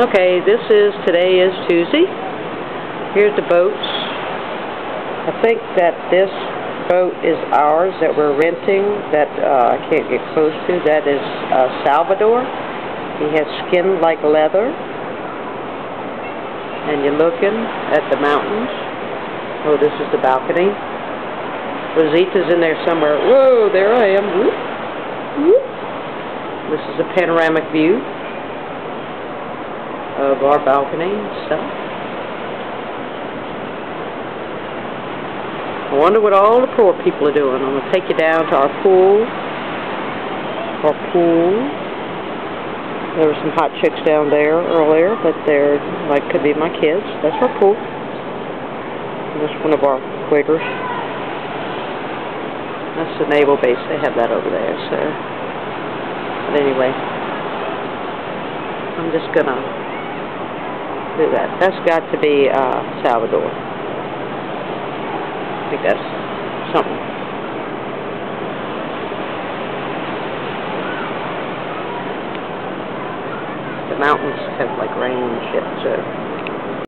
Okay, today is Tuesday. Here's the boats. I think that this boat is ours that we're renting that I can't get close to. That is Salvador. He has skin like leather. And you're looking at the mountains. Oh, this is the balcony. Rosita's in there somewhere. Whoa, there I am. Whoop, whoop. This is a panoramic view of our balcony and stuff. I wonder what all the poor people are doing. I'm going to take you down to our pool. There were some hot chicks down there earlier, but they're, like, could be my kids. That's our pool. That's one of our quiggers. That's the naval base. They have that over there, so. But anyway, I'm just going to do that. That's got to be Salvador. I think that's something. The mountains have like rain and shit, so